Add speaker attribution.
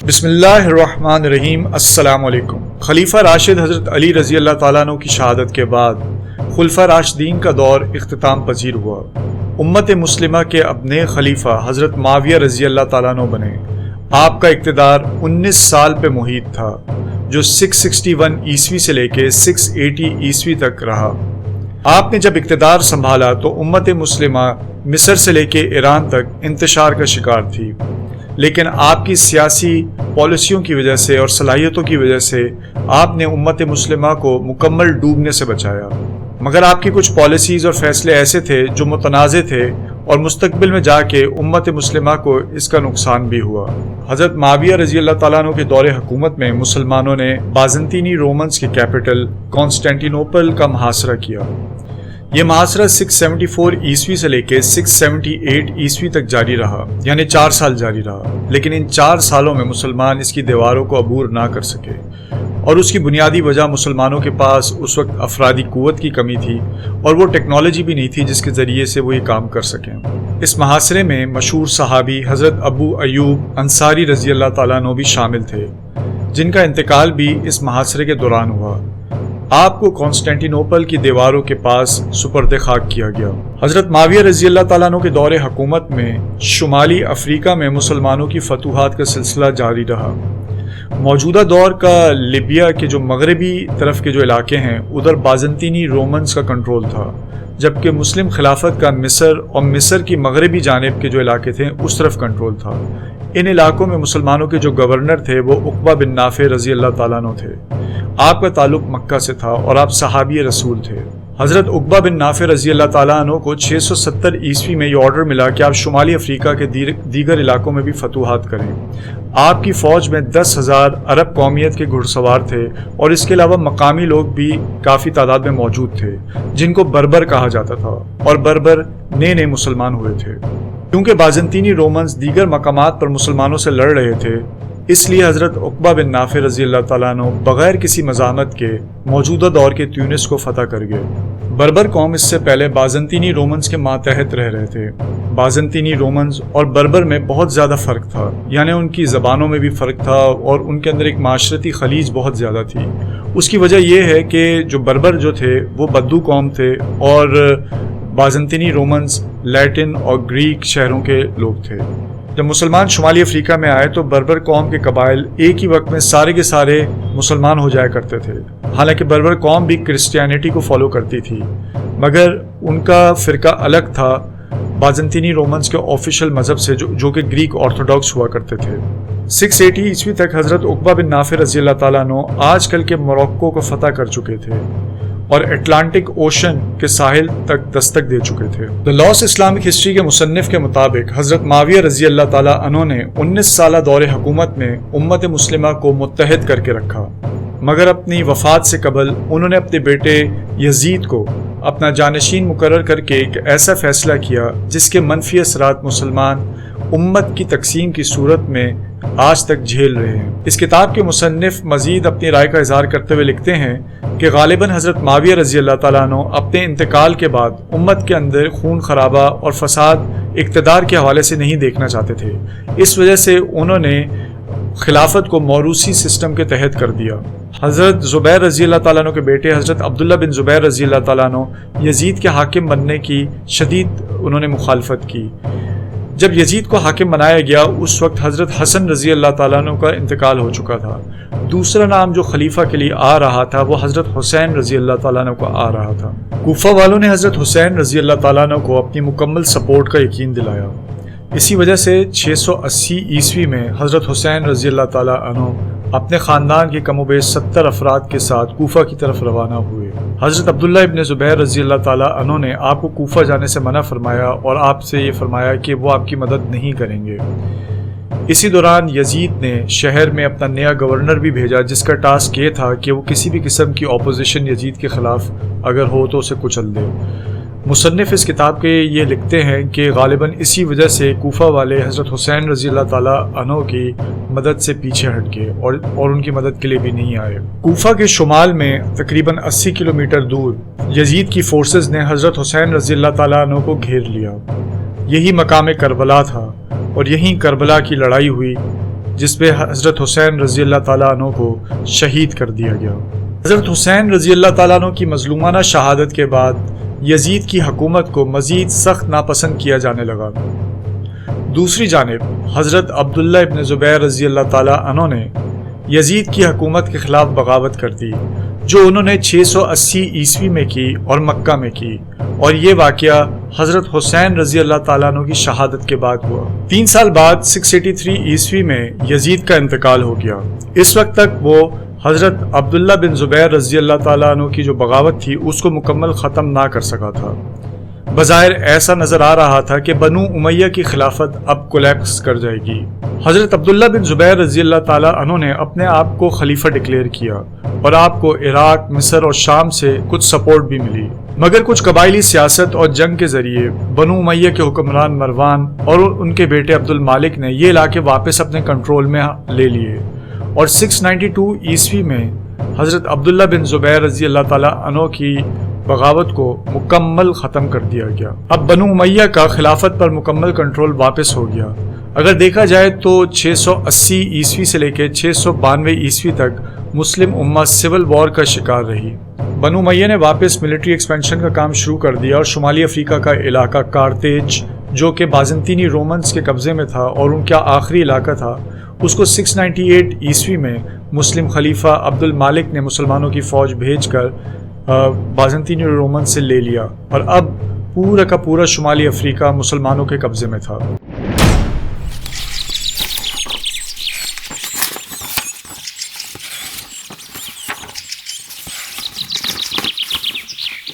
Speaker 1: بسم اللہ الرحمن الرحیم۔ السلام علیکم۔ خلیفہ راشد حضرت علی رضی اللہ تعالیٰ عنہ کی شہادت کے بعد خلفاء راشدین کا دور اختتام پذیر ہوا۔ امت مسلمہ کے اپنے خلیفہ حضرت معاویہ رضی اللہ تعالیٰ عنہ بنے۔ آپ کا اقتدار 19 سال پہ محیط تھا، جو 661 عیسوی سے لے کے 680 عیسوی تک رہا۔ آپ نے جب اقتدار سنبھالا تو امت مسلمہ مصر سے لے کے ایران تک انتشار کا شکار تھی، لیکن آپ کی سیاسی پالیسیوں کی وجہ سے اور صلاحیتوں کی وجہ سے آپ نے امت مسلمہ کو مکمل ڈوبنے سے بچایا۔ مگر آپ کی کچھ پالیسیز اور فیصلے ایسے تھے جو متنازع تھے اور مستقبل میں جا کے امت مسلمہ کو اس کا نقصان بھی ہوا۔ حضرت معاویہ رضی اللہ تعالیٰ عنہ کے دور حکومت میں مسلمانوں نے بازنطینی رومنز کی کیپٹل کانسٹینٹینوپل کا محاصرہ کیا۔ یہ محاصرہ 674 عیسوی سے لے کے 678 عیسوی تک جاری رہا، یعنی 4 سال جاری رہا، لیکن ان 4 سالوں میں مسلمان اس کی دیواروں کو عبور نہ کر سکے، اور اس کی بنیادی وجہ مسلمانوں کے پاس اس وقت افرادی قوت کی کمی تھی اور وہ ٹیکنالوجی بھی نہیں تھی جس کے ذریعے سے وہ یہ کام کر سکیں۔ اس محاصرے میں مشہور صحابی حضرت ابو ایوب انصاری رضی اللہ تعالیٰ عنہ بھی شامل تھے، جن کا انتقال بھی اس محاصرے کے دوران ہوا۔ آپ کو کانسٹینٹینوپل کی دیواروں کے پاس سپرد خاک کیا گیا۔ حضرت معاویہ رضی اللہ تعالیٰ عنہ کے دور حکومت میں شمالی افریقہ میں مسلمانوں کی فتوحات کا سلسلہ جاری رہا۔ موجودہ دور کا لیبیا کے جو مغربی طرف کے جو علاقے ہیں ادھر بازنطینی رومنز کا کنٹرول تھا، جبکہ مسلم خلافت کا مصر اور مصر کی مغربی جانب کے جو علاقے تھے اس طرف کنٹرول تھا۔ ان علاقوں میں مسلمانوں کے جو گورنر تھے وہ عقبہ بن نافع رضی اللہ تعالیٰ عنہ تھے۔ آپ کا تعلق مکہ سے تھا اور آپ صحابی رسول تھے۔ حضرت عقبہ بن نافع رضی اللہ تعالیٰ عنہ کو 670 عیسوی میں یہ آرڈر ملا کہ آپ شمالی افریقہ کے دیگر علاقوں میں بھی فتوحات کریں۔ آپ کی فوج میں 10,000 عرب قومیت کے گھڑ سوار تھے اور اس کے علاوہ مقامی لوگ بھی کافی تعداد میں موجود تھے، جن کو بربر کہا جاتا تھا، اور بربر نئے مسلمان ہوئے تھے۔ کیونکہ بازنطینی رومنز دیگر مقامات پر مسلمانوں سے لڑ رہے تھے، اس لیے حضرت عقبہ بن نافع رضی اللہ تعالیٰ عنہ بغیر کسی مزاحمت کے موجودہ دور کے تیونس کو فتح کر گئے۔ بربر قوم اس سے پہلے بازنطینی رومنز کے ماتحت رہ رہے تھے۔ بازنطینی رومنز اور بربر میں بہت زیادہ فرق تھا، یعنی ان کی زبانوں میں بھی فرق تھا اور ان کے اندر ایک معاشرتی خلیج بہت زیادہ تھی۔ اس کی وجہ یہ ہے کہ جو بربر جو تھے وہ بدو قوم تھے اور بازنطینی رومنز لیٹن اور گریک شہروں کے لوگ تھے۔ جب مسلمان شمالی افریقہ میں آئے تو بربر قوم کے قبائل ایک ہی وقت میں سارے کے سارے مسلمان ہو جایا کرتے تھے۔ حالانکہ بربر قوم بھی کرسچینٹی کو فالو کرتی تھی، مگر ان کا فرقہ الگ تھا بازنطینی رومنز کے آفیشل مذہب سے جو کہ گریک آرتھوڈاکس ہوا کرتے تھے۔ 680 عیسوی تک حضرت عقبہ بن نافع رضی اللہ تعالیٰ عنہ آج کل کے موروکو کو فتح کر چکے تھے اور اٹلانٹک اوشن کے ساحل تک دستک دے چکے تھے۔ دی لاس اسلامک ہسٹری کے مصنف کے مطابق حضرت معاویہ رضی اللہ تعالیٰ عنہ نے 19 سالہ دور حکومت میں امت مسلمہ کو متحد کر کے رکھا، مگر اپنی وفات سے قبل انہوں نے اپنے بیٹے یزید کو اپنا جانشین مقرر کر کے ایک ایسا فیصلہ کیا جس کے منفی اثرات مسلمان امت کی تقسیم کی صورت میں آج تک جھیل رہے ہیں۔ اس کتاب کے مصنف مزید اپنی رائے کا اظہار کرتے ہوئے لکھتے ہیں کہ غالباً حضرت معاویہ رضی اللہ تعالیٰ عنہ اپنے انتقال کے بعد امت کے اندر خون خرابہ اور فساد اقتدار کے حوالے سے نہیں دیکھنا چاہتے تھے، اس وجہ سے انہوں نے خلافت کو موروثی سسٹم کے تحت کر دیا۔ حضرت زبیر رضی اللہ تعالیٰ عنہ کے بیٹے حضرت عبداللہ بن زبیر رضی اللہ تعالیٰ عنہ یزید کے حاکم بننے کی شدید انہوں نے مخالفت کی۔ جب یزید کو حاکم بنایا گیا اس وقت حضرت حسن رضی اللہ تعالیٰ عنہ کا انتقال ہو چکا تھا۔ دوسرا نام جو خلیفہ کے لیے آ رہا تھا وہ حضرت حسین رضی اللہ تعالیٰ عنہ کو آ رہا تھا۔ کوفہ والوں نے حضرت حسین رضی اللہ تعالیٰ عنہ کو اپنی مکمل سپورٹ کا یقین دلایا۔ اسی وجہ سے 680 عیسوی میں حضرت حسین رضی اللہ تعالیٰ عنہ اپنے خاندان کے کم و بیش 70 افراد کے ساتھ کوفہ کی طرف روانہ ہوئے۔ حضرت عبداللہ ابن زبیر رضی اللہ تعالیٰ عنہ نے آپ کو کوفہ جانے سے منع فرمایا اور آپ سے یہ فرمایا کہ وہ آپ کی مدد نہیں کریں گے۔ اسی دوران یزید نے شہر میں اپنا نیا گورنر بھی بھیجا جس کا ٹاسک یہ تھا کہ وہ کسی بھی قسم کی اپوزیشن یزید کے خلاف اگر ہو تو اسے کچل دے۔ مصنف اس کتاب کے یہ لکھتے ہیں کہ غالباً اسی وجہ سے کوفہ والے حضرت حسین رضی اللہ تعالیٰ عنہ کی مدد سے پیچھے ہٹ گئے اور ان کی مدد کے لیے بھی نہیں آئے۔ کوفہ کے شمال میں تقریباً 80 کلومیٹر دور یزید کی فورسز نے حضرت حسین رضی اللہ تعالیٰ عنہ کو گھیر لیا۔ یہی مقام کربلا تھا اور یہیں کربلا کی لڑائی ہوئی جس پہ حضرت حسین رضی اللہ تعالیٰ عنہ کو شہید کر دیا گیا۔ حضرت حسین رضی اللہ تعالیٰ عنہ کی مظلومانہ شہادت کے بعد یزید کی حکومت کو مزید سخت ناپسند کیا جانے لگا۔ دوسری جانب حضرت عبداللہ ابن زبیر رضی اللہ تعالیٰ عنہ نے یزید کی حکومت کے خلاف بغاوت کر دی، جو انہوں نے 680 عیسوی میں کی اور مکہ میں کی، اور یہ واقعہ حضرت حسین رضی اللہ تعالیٰ عنہ کی شہادت کے بعد ہوا۔ 3 سال بعد 683 عیسوی میں یزید کا انتقال ہو گیا۔ اس وقت تک وہ حضرت عبداللہ بن زبیر رضی اللہ تعالیٰ عنہ کی جو بغاوت تھی اس کو مکمل ختم نہ کر سکا تھا۔ بظاہر ایسا نظر آ رہا تھا کہ بنو امیہ کی خلافت اب کولیپس کر جائے گی۔ حضرت عبداللہ بن زبیر رضی اللہ تعالیٰ عنہ نے اپنے آپ کو خلیفہ ڈکلیئر کیا، اور آپ کو عراق، مصر اور شام سے کچھ سپورٹ بھی ملی، مگر کچھ قبائلی سیاست اور جنگ کے ذریعے بنو امیہ کے حکمران مروان اور ان کے بیٹے عبد المالک نے یہ علاقے واپس اپنے کنٹرول میں لے لیے، اور 692 عیسوی میں حضرت عبداللہ بن زبیر رضی اللہ تعالیٰ عنہ کی بغاوت کو مکمل ختم کر دیا گیا۔ اب بنو امیہ کا خلافت پر مکمل کنٹرول واپس ہو گیا۔ اگر دیکھا جائے تو 680 عیسوی سے لے کے 692 عیسوی تک مسلم امہ سول وار کا شکار رہی۔ بنو امیہ نے واپس ملٹری ایکسپینشن کا کام شروع کر دیا، اور شمالی افریقہ کا علاقہ کارتیج، جو کہ بازنطینی رومنز کے قبضے میں تھا اور ان کا آخری علاقہ تھا، اس کو 698 عیسوی میں مسلم خلیفہ عبد المالک نے مسلمانوں کی فوج بھیج کر بازنطینی رومن سے لے لیا، اور اب پورا کا پورا شمالی افریقہ مسلمانوں کے قبضے میں تھا۔